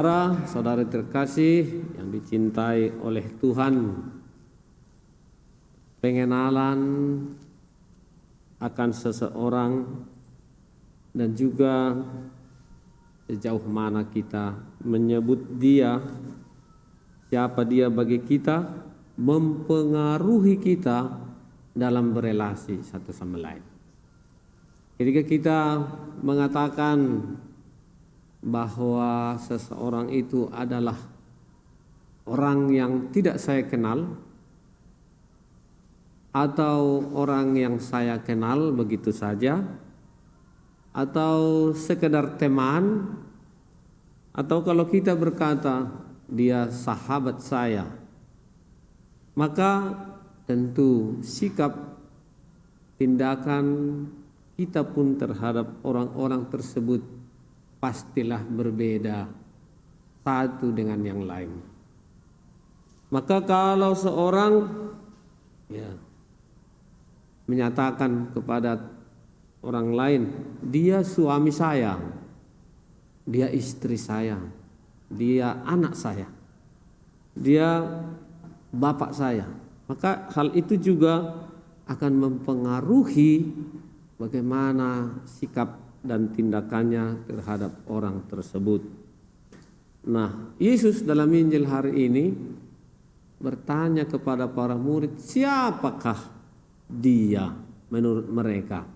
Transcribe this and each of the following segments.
Saudara terkasih yang dicintai oleh Tuhan, pengenalan akan seseorang dan juga sejauh mana kita menyebut dia, siapa dia bagi kita, mempengaruhi kita dalam berelasi satu sama lain. Ketika kita mengatakan bahwa seseorang itu adalah orang yang tidak saya kenal atau orang yang saya kenal begitu saja, atau sekedar teman, atau kalau kita berkata dia sahabat saya, maka tentu sikap tindakan kita pun terhadap orang-orang tersebut pastilah berbeda satu dengan yang lain. Maka kalau seorang menyatakan kepada orang lain, dia suami saya, dia istri saya, dia anak saya, dia bapak saya, maka hal itu juga akan mempengaruhi bagaimana sikap dan tindakannya terhadap orang tersebut. Nah, Yesus dalam Injil hari ini bertanya kepada para murid, siapakah dia menurut mereka?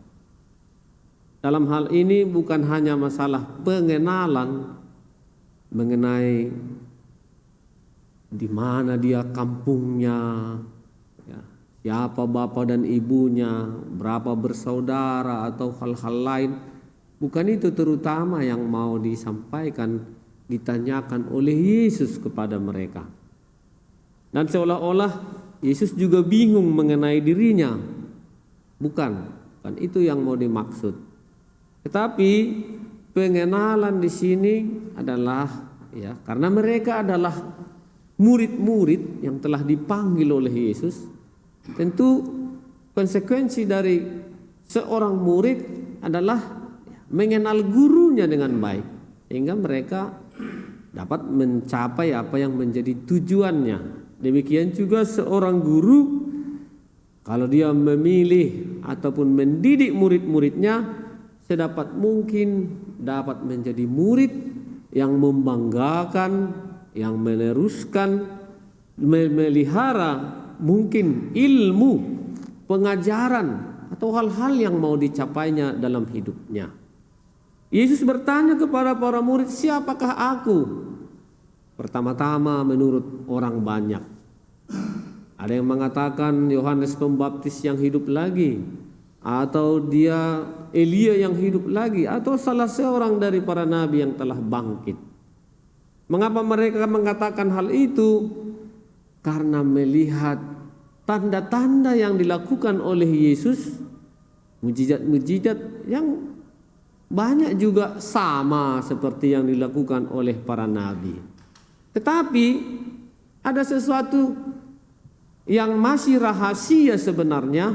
Dalam hal ini bukan hanya masalah pengenalan mengenai di mana dia kampungnya, siapa bapak dan ibunya, berapa bersaudara atau hal-hal lain. Bukan itu terutama yang mau disampaikan, ditanyakan oleh Yesus kepada mereka. Dan seolah-olah Yesus juga bingung mengenai dirinya. Bukan itu yang mau dimaksud. Tetapi pengenalan di sini adalah karena mereka adalah murid-murid yang telah dipanggil oleh Yesus. Tentu konsekuensi dari seorang murid adalah mengenal gurunya dengan baik, sehingga mereka dapat mencapai apa yang menjadi tujuannya. Demikian juga seorang guru, kalau dia memilih ataupun mendidik murid-muridnya, sedapat mungkin dapat menjadi murid yang membanggakan, yang meneruskan, memelihara mungkin ilmu, pengajaran atau hal-hal yang mau dicapainya dalam hidupnya. Yesus bertanya kepada para murid, siapakah aku? Pertama-tama menurut orang banyak. Ada yang mengatakan Yohanes Pembaptis yang hidup lagi, atau dia Elia yang hidup lagi, atau salah seorang dari para nabi yang telah bangkit. Mengapa mereka mengatakan hal itu? Karena melihat tanda-tanda yang dilakukan oleh Yesus, mujizat-mujizat yang banyak juga sama seperti yang dilakukan oleh para nabi. Tetapi ada sesuatu yang masih rahasia sebenarnya,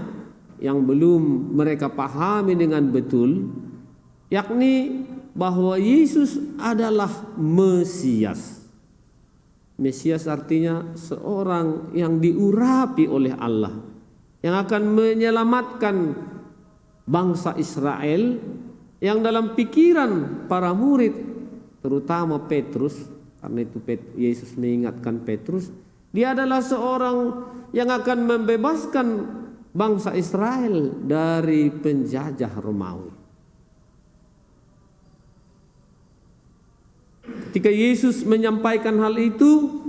yang belum mereka pahami dengan betul, yakni bahwa Yesus adalah Mesias. Mesias artinya seorang yang diurapi oleh Allah, yang akan menyelamatkan bangsa Israel, yang dalam pikiran para murid, terutama Petrus, karena itu Yesus mengingatkan Petrus, dia adalah seorang yang akan membebaskan bangsa Israel dari penjajah Romawi. Ketika Yesus menyampaikan hal itu,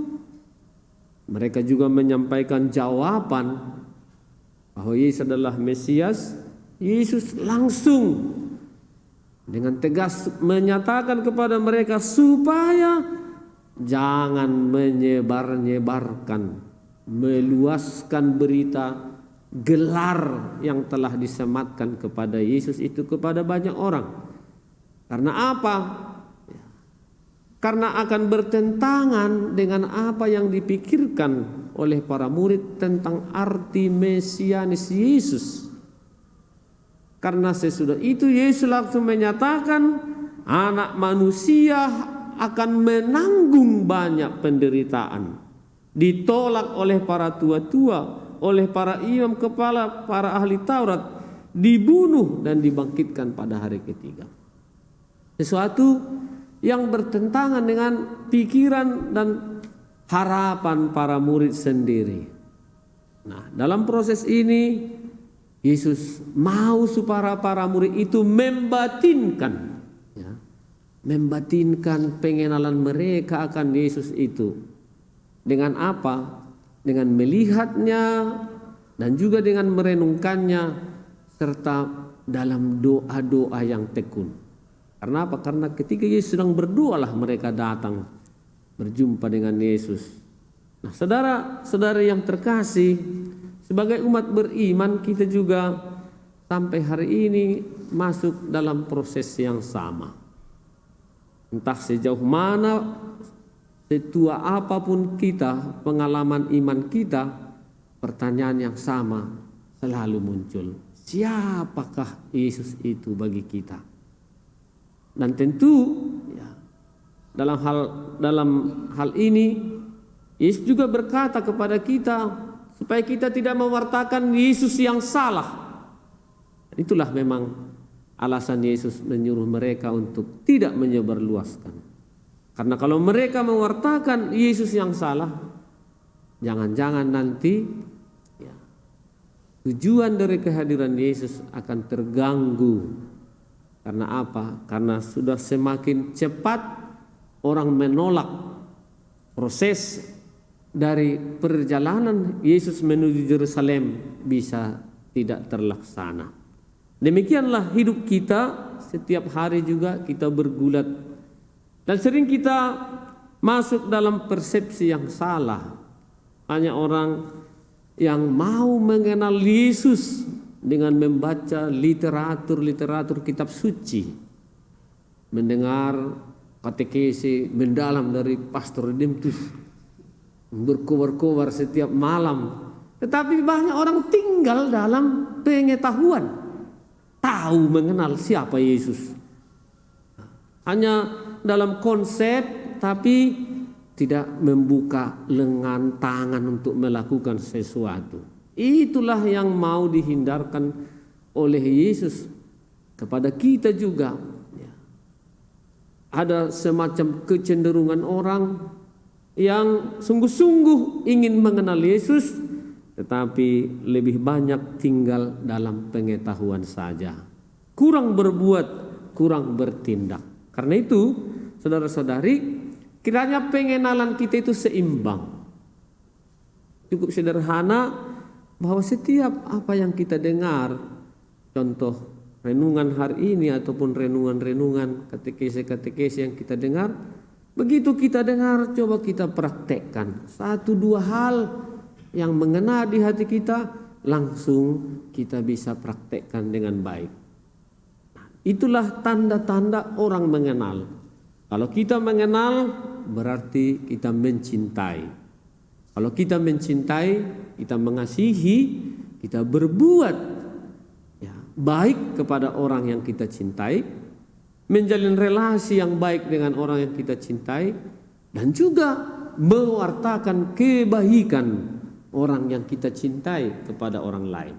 mereka juga menyampaikan jawaban bahwa Yesus adalah Mesias. Yesus langsung dengan tegas menyatakan kepada mereka supaya jangan menyebar-nyebarkan, meluaskan berita gelar yang telah disematkan kepada Yesus itu kepada banyak orang. Karena apa? Karena akan bertentangan dengan apa yang dipikirkan oleh para murid tentang arti Mesianis Yesus. Karena sesudah itu Yesus langsung menyatakan anak manusia akan menanggung banyak penderitaan, ditolak oleh para tua-tua, oleh para imam kepala, para ahli Taurat, dibunuh dan dibangkitkan pada hari ketiga. Sesuatu yang bertentangan dengan pikiran dan harapan para murid sendiri. Nah, dalam proses ini Yesus mau supaya para murid itu membatinkan, ya, membatinkan pengenalan mereka akan Yesus itu. Dengan apa? Dengan melihatnya dan juga dengan merenungkannya serta dalam doa-doa yang tekun. Karena apa? Karena ketika Yesus sedang berdoalah mereka datang berjumpa dengan Yesus. Nah, saudara-saudari yang terkasih, sebagai umat beriman kita juga sampai hari ini masuk dalam proses yang sama. Entah sejauh mana, setua apapun kita, pengalaman iman kita, pertanyaan yang sama selalu muncul. Siapakah Yesus itu bagi kita? Dan tentu ya, dalam hal ini Yesus juga berkata kepada kita supaya kita tidak mewartakan Yesus yang salah. Itulah memang alasan Yesus menyuruh mereka untuk tidak menyebarluaskan. Karena kalau mereka mewartakan Yesus yang salah, jangan-jangan nanti ya, tujuan dari kehadiran Yesus akan terganggu. Karena apa? Karena sudah semakin cepat orang menolak proses dari perjalanan Yesus menuju Yerusalem bisa tidak terlaksana. Demikianlah hidup kita, setiap hari juga kita bergulat. Dan sering kita masuk dalam persepsi yang salah. Hanya orang yang mau mengenal Yesus dengan membaca literatur kitab suci, mendengar katekesi mendalam dari Pastor Redemptus, berkobar-kobar setiap malam. Tetapi banyak orang tinggal dalam pengetahuan, tahu mengenal siapa Yesus, hanya dalam konsep, tapi tidak membuka lengan tangan untuk melakukan sesuatu. Itulah yang mau dihindarkan oleh Yesus kepada kita juga. Ada semacam kecenderungan orang yang sungguh-sungguh ingin mengenal Yesus, tetapi lebih banyak tinggal dalam pengetahuan saja, kurang berbuat, kurang bertindak. Karena itu, saudara-saudari, kiranya pengenalan kita itu seimbang. Cukup sederhana bahwa setiap apa yang kita dengar, contoh renungan hari ini ataupun renungan-renungan katekesi-katekesi yang kita dengar, begitu kita dengar, coba kita praktekkan. 1-2 hal yang mengena di hati kita, langsung kita bisa praktekkan dengan baik. Itulah tanda-tanda orang mengenal. Kalau kita mengenal, berarti kita mencintai. Kalau kita mencintai, kita mengasihi, kita berbuat ya, baik kepada orang yang kita cintai, menjalin relasi yang baik dengan orang yang kita cintai, dan juga mewartakan kebaikan orang yang kita cintai kepada orang lain.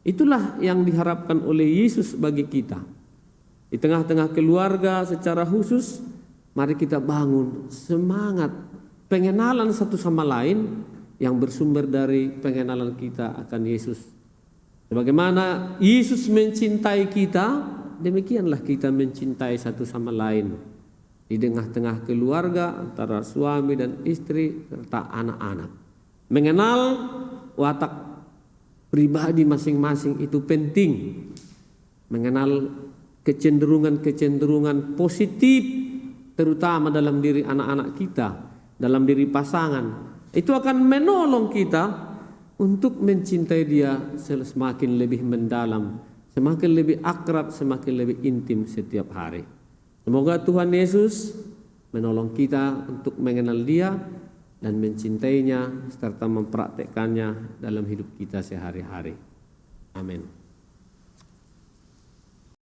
Itulah yang diharapkan oleh Yesus bagi kita. Di tengah-tengah keluarga secara khusus, mari kita bangun semangat pengenalan satu sama lain yang bersumber dari pengenalan kita akan Yesus. Sebagaimana Yesus mencintai kita, demikianlah kita mencintai satu sama lain. Di tengah-tengah keluarga antara suami dan istri serta anak-anak. Mengenal watak pribadi masing-masing itu penting. Mengenal kecenderungan-kecenderungan positif terutama dalam diri anak-anak kita, dalam diri pasangan. Itu akan menolong kita untuk mencintai dia semakin lebih mendalam, semakin lebih akrab, semakin lebih intim setiap hari. Semoga Tuhan Yesus menolong kita untuk mengenal dia dan mencintainya serta mempraktekkannya dalam hidup kita sehari-hari. Amin.